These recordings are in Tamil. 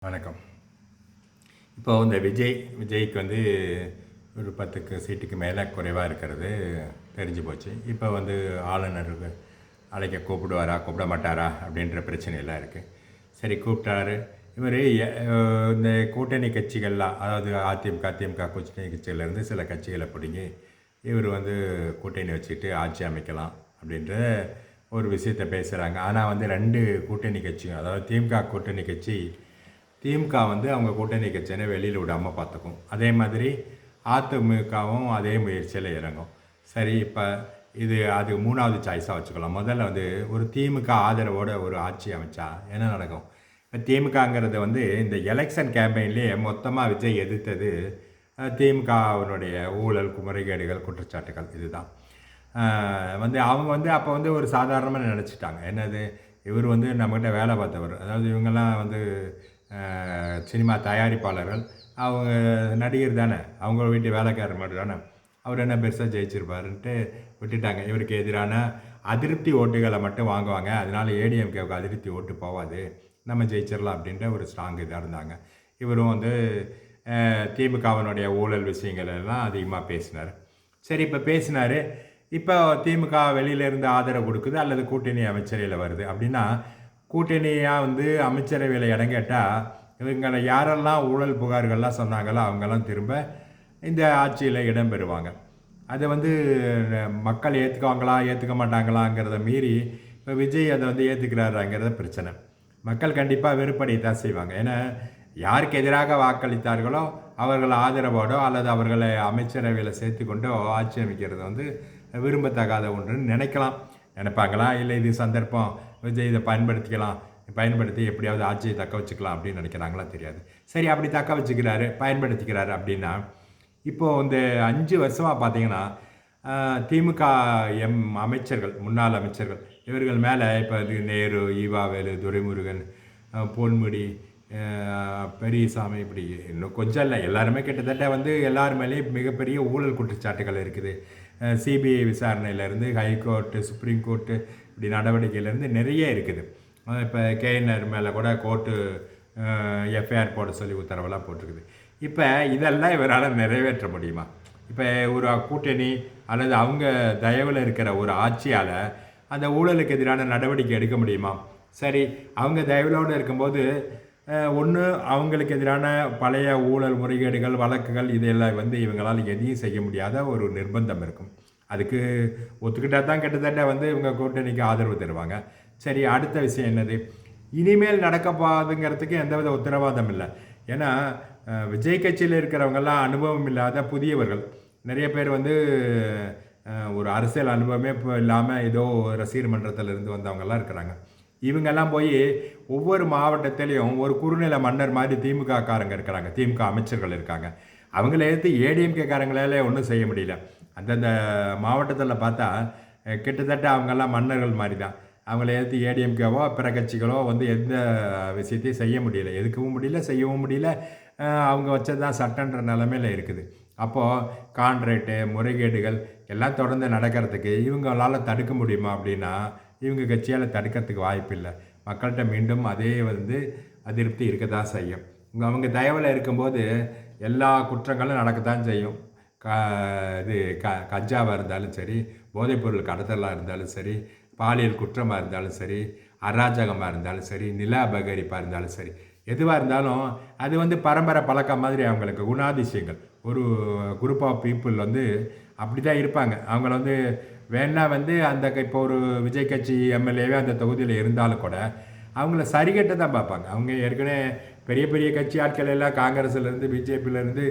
வணக்கம். இப்போ இந்த விஜய்க்கு வந்து ஒரு 10 சீட்டுக்கு மேலே குறைவாக இருக்கிறது தெரிஞ்சு போச்சு. இப்போ வந்து ஆளுநர் அழைக்க கூப்பிடுவாரா கூப்பிட மாட்டாரா அப்படின்ற பிரச்சனையெல்லாம் இருக்குது. சரி கூப்பிட்டாரு. இவர் இந்த கூட்டணி கட்சிகள்லாம், அதாவது திமுக கூட்டணி கட்சியிலேருந்து சில கட்சிகளை பிடுங்கி இவர் வந்து கூட்டணி வச்சுக்கிட்டு ஆட்சி அமைக்கலாம் அப்படின்ற ஒரு விஷயத்தை பேசுகிறாங்க. ஆனால் வந்து 2 கூட்டணி கட்சியும், அதாவது திமுக கூட்டணி கட்சி, திமுக வந்து அவங்க கூட்டணி கட்சியை வெளியில் விடாமல் பார்த்துக்கும். அதே மாதிரி அதிமுகவும் அதே முயற்சியில் இறங்கும். சரி, இப்போ அது 3வது சாய்ஸாக வச்சுக்கலாம். முதல்ல வந்து ஒரு திமுக ஆதரவோட ஒரு ஆட்சி அமைச்சா என்ன நடக்கும்? இப்போ திமுகங்கிறது வந்து இந்த எலெக்ஷன் கேம்பெயின்லேயே மொத்தமாக விஜய் எதிர்த்தது திமுகவினுடைய ஊழல், முறைகேடுகள், குற்றச்சாட்டுகள். இதுதான் வந்து அவங்க வந்து அப்போ வந்து ஒரு சாதாரணமாக நினச்சிட்டாங்க. என்னது, இவர் வந்து நம்மகிட்ட வேலை பார்த்தவர், அதாவது இவங்கெல்லாம் வந்து சினிமா தயாரிப்பாளர்கள், அவங்க நடிகர் தானே, அவங்க வீட்டு வேலைக்காரர் மாதிரி தானே, அவர் என்ன பெருசாக ஜெயிச்சிருப்பாருன்ட்டு விட்டுட்டாங்க. இவருக்கு எதிரான அதிருப்தி ஓட்டுகளை மட்டும் வாங்குவாங்க, அதனால் ஏடிஎம்கேவுக்கு அதிருப்தி ஓட்டு போகாது, நம்ம ஜெயிச்சிடலாம் அப்படின்ற ஒரு ஸ்ட்ராங் இதாக இருந்தாங்க. இவரும் வந்து திமுகவினுடைய ஊழல் விஷயங்கள் எல்லாம் அதிகமாக பேசினார். சரி, இப்போ பேசினார். இப்போ திமுக வெளியிலேருந்து ஆதரவு கொடுக்குது அல்லது கூட்டணி அமைச்சரையில் வருது அப்படின்னா, கூட்டணியாக வந்து அமைச்சரவையில் இடம் கேட்டால் இவங்களை யாரெல்லாம் ஊழல் புகார்கள்லாம் சொன்னாங்களோ அவங்கெல்லாம் திரும்ப இந்த ஆட்சியில் இடம் பெறுவாங்க. அதை வந்து மக்கள் ஏற்றுக்குவாங்களா ஏற்றுக்க மாட்டாங்களாங்கிறத மீறி இப்போ விஜய் அதை வந்து ஏற்றுக்கிறாராங்கிறத பிரச்சனை. மக்கள் கண்டிப்பாக வெறுப்படை தான் செய்வாங்க. ஏன்னா யாருக்கு எதிராக வாக்களித்தார்களோ அவர்கள் ஆதரவோடோ அல்லது அவர்களை அமைச்சரவையில் சேர்த்து கொண்டோ ஆட்சி அமைக்கிறது வந்து விரும்பத்தகாத ஒன்றுன்னு நினைப்பாங்களா, இல்லை இது சந்தர்ப்பம், விஜய் இதை பயன்படுத்தி எப்படியாவது ஆட்சியை தக்க வச்சுக்கலாம் அப்படின்னு நினைக்கிறாங்களா தெரியாது. சரி, அப்படி தக்க வச்சுக்கிறாரு, பயன்படுத்திக்கிறாரு அப்படின்னா, இப்போது இந்த 5 வருஷமாக பார்த்தீங்கன்னா திமுக அமைச்சர்கள், முன்னாள் அமைச்சர்கள், இவர்கள் மேலே இப்போ நேரு, ஈவாவேலு, துரைமுருகன், பொன்முடி, பெரியசாமி, இப்படி இன்னும் கொஞ்சம் இல்லை, எல்லாருமே கிட்டத்தட்ட வந்து எல்லார் மேலேயும் மிகப்பெரிய ஊழல் குற்றச்சாட்டுகள் இருக்குது. சிபிஐ விசாரணையிலேருந்து ஹைகோர்ட்டு, சுப்ரீம் கோர்ட்டு, இப்படி நடவடிக்கையிலேருந்து நிறைய இருக்குது. இப்போ கேஎன்ஆர் மேலே கூட கோர்ட்டு எஃப்ஐஆர் போட சொல்லி உத்தரவெல்லாம் போட்டிருக்குது. இப்போ இதெல்லாம் இவரால் நிறைவேற்ற முடியுமா? இப்போ ஒரு கூட்டணி அல்லது அவங்க தயவில் இருக்கிற ஒரு ஆட்சியால் அந்த ஊழலுக்கு எதிரான நடவடிக்கை எடுக்க முடியுமா? சரி, அவங்க தயவிலோடு இருக்கும்போது ஒன்று அவங்களுக்கு எதிரான பழைய ஊழல், முறைகேடுகள், வழக்குகள், இதெல்லாம் வந்து இவங்களால் எதையும் செய்ய முடியாத ஒரு நிர்பந்தம் இருக்கும். அதுக்கு ஒத்துக்கிட்டால் தான் கிட்டத்தட்ட வந்து இவங்க கூட்டணிக்கு ஆதரவு தருவாங்க. சரி, அடுத்த விஷயம் என்னது? இனிமேல் நடக்கப்போகுதுங்கிறதுக்கு எந்தவித உத்தரவாதம் இல்லை. ஏன்னா விஜய் கட்சியில் இருக்கிறவங்கெல்லாம் அனுபவம் இல்லாத புதியவர்கள். நிறைய பேர் வந்து ஒரு அரசியல் அனுபவமே இப்போ இல்லாமல் ஏதோ ரசிகர் மன்றத்தில் இருந்து வந்தவங்கெல்லாம் இருக்கிறாங்க. இவங்கெல்லாம் போய் ஒவ்வொரு மாவட்டத்திலையும் ஒரு குறுநில மன்னர் மாதிரி திமுக காரங்க இருக்கிறாங்க, திமுக அமைச்சர்கள் இருக்காங்க. அவங்கள எடுத்து ஏடிஎம்கே காரங்களாலே ஒன்றும் செய்ய முடியல. அந்தந்த மாவட்டத்தில் பார்த்தா கிட்டத்தட்ட அவங்கெல்லாம் மன்னர்கள் மாதிரி தான். அவங்கள எடுத்து ஏடிஎம்கேவோ பிற கட்சிகளோ வந்து எந்த விஷயத்தையும் செய்ய முடியல, எதுக்கவும் முடியல, செய்யவும் முடியல. அவங்க வச்சது தான் சட்டன்ற நிலைமையில் இருக்குது. அப்போது கான்ட்ராக்டு, முறைகேடுகள் எல்லாம் தொடர்ந்து நடக்கிறதுக்கு இவங்களால் தடுக்க முடியுமா அப்படின்னா, இவங்க கட்சியால் தடுக்கிறதுக்கு வாய்ப்பு இல்லை. மக்கள்கிட்ட மீண்டும் அதே வந்து அதிருப்தி இருக்க தான் செய்யும். அவங்க தயவில் இருக்கும்போது எல்லா குற்றங்களும் நடக்கத்தான் செய்யும். கஞ்சாவாக இருந்தாலும் சரி, போதைப்பொருள் கடத்தலாக இருந்தாலும் சரி, பாலியல் குற்றமாக இருந்தாலும் சரி, அராஜகமாக இருந்தாலும் சரி, நில அபகரிப்பாக இருந்தாலும் சரி, எதுவாக இருந்தாலும் அது வந்து பரம்பரை பழக்கம் மாதிரி அவங்களுக்கு குணாதிசயங்கள். ஒரு குரூப் ஆஃப் பீப்புள் வந்து அப்படி தான் இருப்பாங்க. அவங்கள வந்து வேணா வந்து அந்த இப்போ ஒரு விஜய் கட்சி எம்எல்ஏவே அந்த தொகுதியில் இருந்தாலும் கூட அவங்கள சரிகட்ட தான் பார்ப்பாங்க. அவங்க ஏற்கனவே பெரிய பெரிய கட்சி ஆட்கள் எல்லாம் காங்கிரஸ்லேருந்து, பிஜேபியிலேருந்து,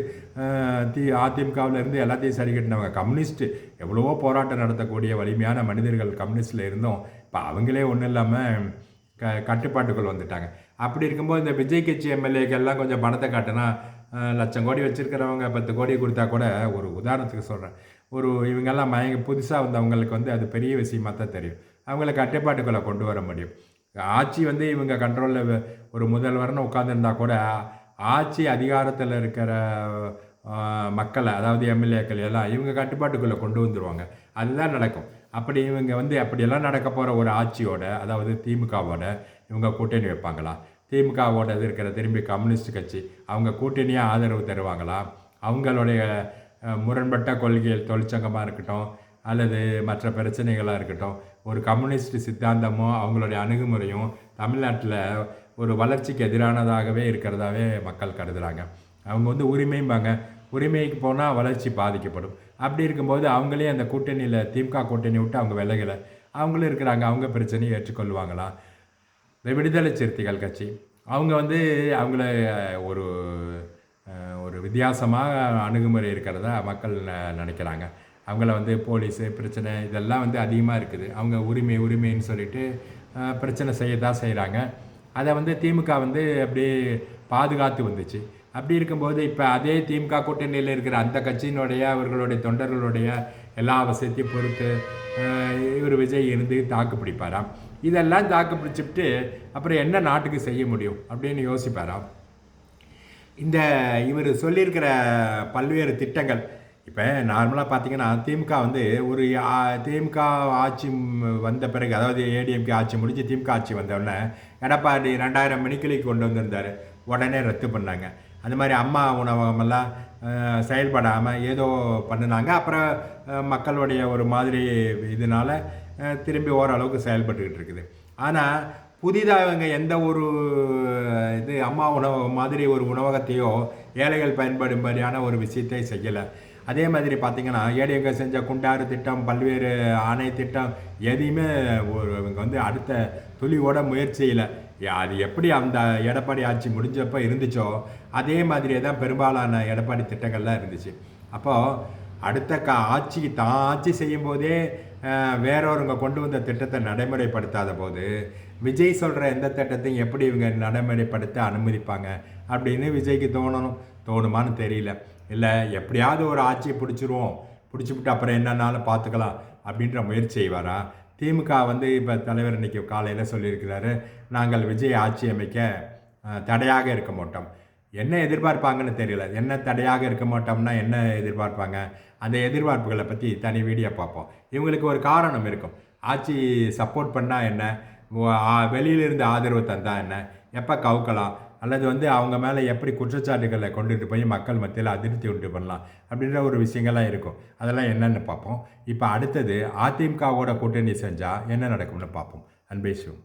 அதிமுகவிலேருந்து எல்லாத்தையும் சரிகட்டினவங்க. கம்யூனிஸ்ட்டு எவ்வளவோ போராட்டம் நடத்தக்கூடிய வலிமையான மனிதர்கள் கம்யூனிஸ்டில் இருந்தோம். இப்போ அவங்களே ஒன்றும் இல்லாமல் கட்டுப்பாட்டுக்குள் வந்துட்டாங்க. அப்படி இருக்கும்போது இந்த விஜய் கட்சி எம்எல்ஏக்கெல்லாம் கொஞ்சம் பணத்தை காட்டினா, லட்சம் கோடி வச்சுருக்கிறவங்க 10 கோடி கொடுத்தா கூட, ஒரு உதாரணத்துக்கு சொல்கிறேன், இவங்கெல்லாம் புதுசாக வந்தவங்களுக்கு வந்து அது பெரிய விஷயமாக தான் தெரியும். அவங்கள கட்டுப்பாட்டுக்குள்ளே கொண்டு வர முடியும். ஆட்சி வந்து இவங்க கண்ட்ரோலில் ஒரு முதல்வர்னு உட்காந்துருந்தா கூட, ஆட்சி அதிகாரத்தில் இருக்கிற மக்களை, அதாவது எம்எல்ஏக்கள் எல்லாம் இவங்க கட்டுப்பாட்டுக்குள்ளே கொண்டு வந்துடுவாங்க. அதுதான் நடக்கும். அப்படி இவங்க வந்து அப்படியெல்லாம் நடக்க போகிற ஒரு ஆட்சியோட, அதாவது திமுகவோட இவங்க கூட்டணி வைப்பாங்களா? திமுகவோட இருக்கிற திரும்பி கம்யூனிஸ்ட் கட்சி அவங்க கூட்டணியாக ஆதரவு தருவாங்களா? அவங்களுடைய முரண்பட்ட கொள்கைகள் தொழிற்சங்கமாக இருக்கட்டும் அல்லது மற்ற பிரச்சனைகளாக இருக்கட்டும், ஒரு கம்யூனிஸ்ட் சித்தாந்தமும் அவங்களுடைய அணுகுமுறையும் தமிழ்நாட்டில் ஒரு வளர்ச்சிக்கு எதிரானதாகவே இருக்கிறதாவே மக்கள் கருதுகிறாங்க. அவங்க வந்து உரிமைம்பாங்க, உரிமைக்கு போனால் வளர்ச்சி பாதிக்கப்படும். அப்படி இருக்கும்போது அவங்களே அந்த கூட்டணியில் திமுக கூட்டணி விட்டு அவங்க விலகலை, அவங்களும் இருக்கிறாங்க, அவங்க பிரச்சனையை ஏற்றுக்கொள்வாங்களா? இந்த விடுதலை சிறுத்தைகள் கட்சி அவங்க வந்து அவங்கள ஒரு ஒரு வித்தியாசமாக அணுகுமுறை இருக்கிறதா மக்கள் நினைக்கிறாங்க. அவங்கள வந்து போலீஸு பிரச்சனை இதெல்லாம் வந்து அதிகமாக இருக்குது. அவங்க உரிமைன்னு சொல்லிட்டு பிரச்சனை செய்யத்தான் செய்கிறாங்க. அதை வந்து திமுக வந்து அப்படியே பாதுகாத்து வந்துச்சு. அப்படி இருக்கும்போது இப்போ அதே திமுக கூட்டணியில் இருக்கிற அந்த கட்சியினுடைய அவர்களுடைய தொண்டர்களுடைய எல்லா அவசியத்தையும் பொறுத்து இவர் விஜய் இருந்து தாக்கு பிடிப்பாராம். இதெல்லாம் தாக்கு பிடிச்சிட்டு அப்புறம் என்ன நாட்டுக்கு செய்ய முடியும் அப்படின்னு யோசிப்பாராம். இந்த இவர் சொல்லியிருக்கிற பல்வேறு திட்டங்கள் இப்போ நார்மலாக பார்த்தீங்கன்னா திமுக வந்து ஒரு திமுக ஆட்சி வந்த பிறகு, அதாவது ஏடிஎம்கே ஆட்சி முடிஞ்சு திமுக ஆட்சி வந்தோடனே எடப்பாடி 2000 மணிக்கிளைக்கு கொண்டு வந்திருந்தார். உடனே ரத்து பண்ணாங்க. அந்த மாதிரி அம்மா உணவகமெல்லாம் செயல்படாமல் ஏதோ பண்ணினாங்க. அப்புறம் மக்களுடைய ஒரு மாதிரி இதனால் திரும்பி ஓரளவுக்கு செயல்பட்டுக்கிட்டு இருக்குது. ஆனால் புதிதாக இவங்க எந்த ஒரு இது அம்மா உணவகம் மாதிரி ஒரு உணவகத்தையோ ஏழைகள் பயன்படும்படியான ஒரு விஷயத்தை செய்யலை. அதே மாதிரி பார்த்திங்கன்னா ஏடிஎம்கே செஞ்ச குண்டாறு திட்டம், பல்வேறு ஆணை திட்டம் எதையுமே இவங்க வந்து அடுத்த துளியோட முயற்சியில் அது எப்படி அந்த எடப்பாடி ஆட்சி முடிஞ்சப்போ இருந்துச்சோ அதே மாதிரியே தான் பெரும்பாலான எடப்பாடி திட்டங்கள்லாம் இருந்துச்சு. அப்போது அடுத்த ஆட்சிக்கு தான் ஆட்சி செய்யும்போதே வேறொருங்க கொண்டு வந்த திட்டத்தை நடைமுறைப்படுத்தாத போது விஜய் சொல்கிற எந்த திட்டத்தையும் எப்படி இவங்க நடைமுறைப்படுத்த அனுமதிப்பாங்க அப்படின்னு விஜய்க்கு தோணுமான்னு தெரியல. இல்லை எப்படியாவது ஒரு ஆட்சியை பிடிச்சிவிட்டு அப்புறம் என்னன்னாலும் பார்த்துக்கலாம் அப்படின்ற முயற்சி செய்வாரா? திமுக வந்து இப்போ தலைவர் இன்றைக்கி காலையில் சொல்லியிருக்கிறாரு, நாங்கள் விஜய் ஆட்சி அமைக்க தடையாக இருக்க மாட்டோம். என்ன எதிர்பார்ப்பாங்கன்னு தெரியல. என்ன தடையாக இருக்க மாட்டோம்னா என்ன எதிர்பார்ப்பாங்க? அந்த எதிர்பார்ப்புகளை பற்றி தனி வீடியோ பார்ப்போம். இவங்களுக்கு ஒரு காரணம் இருக்கும். ஆட்சி சப்போர்ட் பண்ணால் என்ன, வெளியிலிருந்து ஆதரவு தந்தால் என்ன, எப்போ கவுக்கலாம், அல்லது வந்து அவங்க மேலே எப்படி குற்றச்சாட்டுகளை கொண்டுட்டு போய் மக்கள் மத்தியில் அதிருப்தி உண்டு பண்ணலாம் அப்படின்ற ஒரு விஷயங்கள்லாம் இருக்கும். அதெல்லாம் என்னென்னு பார்ப்போம். இப்போ அடுத்தது அதிமுகவோட கூட்டணி செஞ்சால் என்ன நடக்கும்னு பார்ப்போம். அன்பே சிவம்.